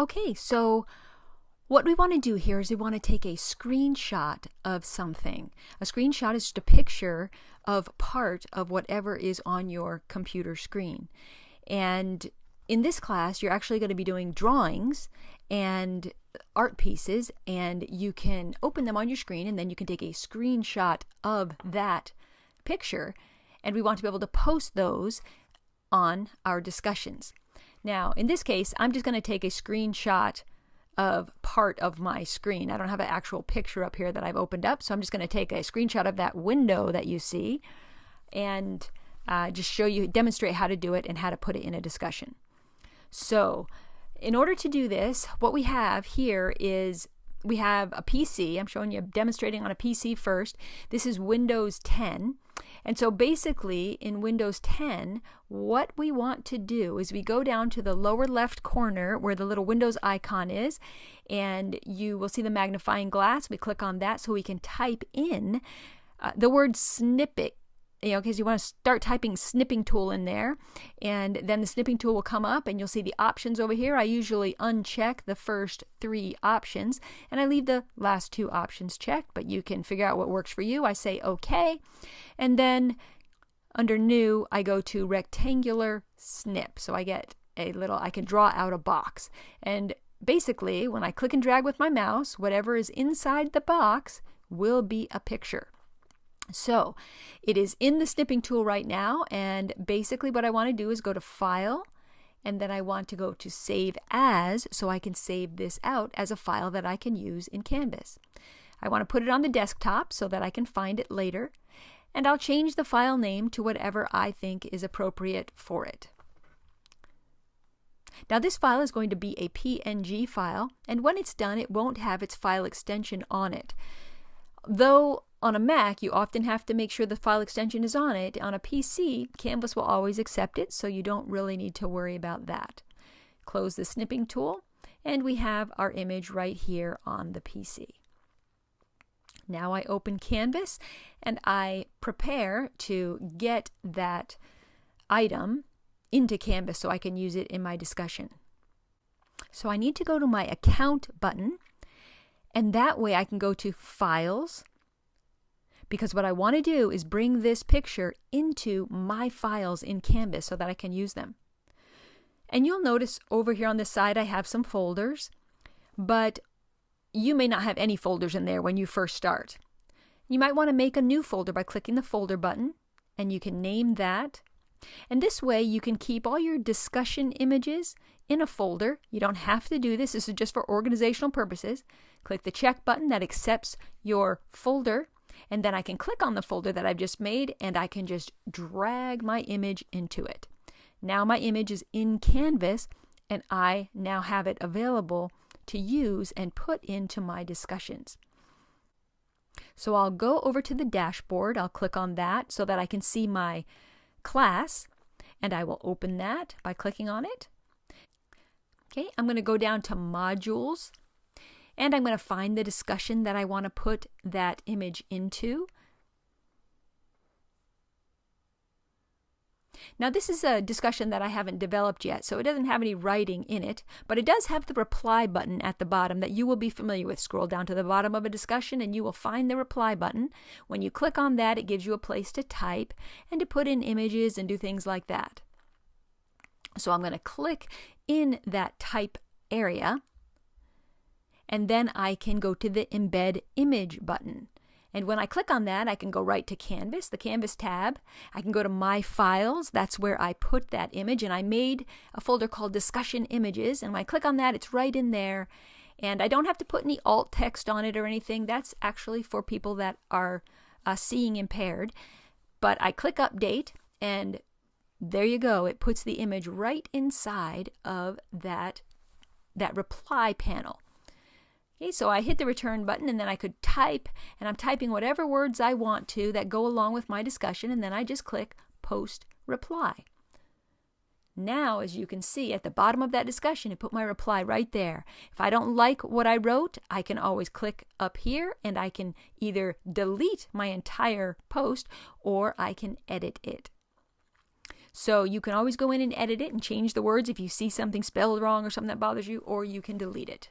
Okay, so what we want to do here is we want to take a screenshot of something. A screenshot is just a picture of part of whatever is on your computer screen. And in this class, you're actually going to be doing drawings and art pieces, and you can open them on your screen, and then you can take a screenshot of that picture, and we want to be able to post those on our discussions. Now, in this case, I'm just going to take a screenshot of part of my screen. I don't have an actual picture up here that I've opened up, so I'm just going to take a screenshot of that window that you see and just demonstrate how to do it and how to put it in a discussion. So, in order to do this, what we have here is we have a PC. I'm showing you, demonstrating on a PC first. This is Windows 10. And so basically in Windows 10, what we want to do is we go down to the lower left corner where the little Windows icon is, and you will see the magnifying glass. We click on that so we can type in the word snippet. Because you want to start typing snipping tool in there, and then the snipping tool will come up and you'll see the options over here. I usually uncheck the first 3 options and I leave the last 2 options checked, but you can figure out what works for you. I say OK, and then under new I go to rectangular snip, so I get I can draw out a box, and basically when I click and drag with my mouse, whatever is inside the box will be a picture. So it is in the snipping tool right now, and basically what I want to do is go to File, and then I want to go to Save As, so I can save this out as a file that I can use in Canvas. I want to put it on the desktop so that I can find it later, and I'll change the file name to whatever I think is appropriate for it. Now this file is going to be a PNG file, and when it's done it won't have its file extension on it. Though on a Mac, you often have to make sure the file extension is on it. On a PC, Canvas will always accept it, so you don't really need to worry about that. Close the snipping tool, and we have our image right here on the PC. Now I open Canvas, and I prepare to get that item into Canvas so I can use it in my discussion. So I need to go to my Account button, and that way I can go to Files, because what I want to do is bring this picture into my files in Canvas so that I can use them. And you'll notice over here on this side I have some folders, but you may not have any folders in there when you first start. You might want to make a new folder by clicking the folder button, and you can name that. And this way you can keep all your discussion images in a folder. You don't have to do this. This is just for organizational purposes. Click the check button that accepts your folder, and then I can click on the folder that I've just made, and I can just drag my image into it. Now my image is in Canvas, and I now have it available to use and put into my discussions. So I'll go over to the dashboard. I'll click on that so that I can see my class, and I will open that by clicking on it. Okay, I'm going to go down to Modules, and I'm going to find the discussion that I want to put that image into. Now this is a discussion that I haven't developed yet, so it doesn't have any writing in it, but it does have the reply button at the bottom that you will be familiar with. Scroll down to the bottom of a discussion and you will find the reply button. When you click on that, it gives you a place to type and to put in images and do things like that. So I'm going to click in that type area, and then I can go to the Embed Image button. And when I click on that, I can go right to Canvas, the Canvas tab. I can go to My Files. That's where I put that image. And I made a folder called Discussion Images. And when I click on that, it's right in there. And I don't have to put any alt text on it or anything. That's actually for people that are seeing impaired. But I click Update, and there you go. It puts the image right inside of that reply panel. Okay, so I hit the return button, and then I could type, and I'm typing whatever words I want to that go along with my discussion, and then I just click Post Reply. Now, as you can see at the bottom of that discussion, it put my reply right there. If I don't like what I wrote, I can always click up here, and I can either delete my entire post or I can edit it. So you can always go in and edit it and change the words if you see something spelled wrong or something that bothers you, or you can delete it.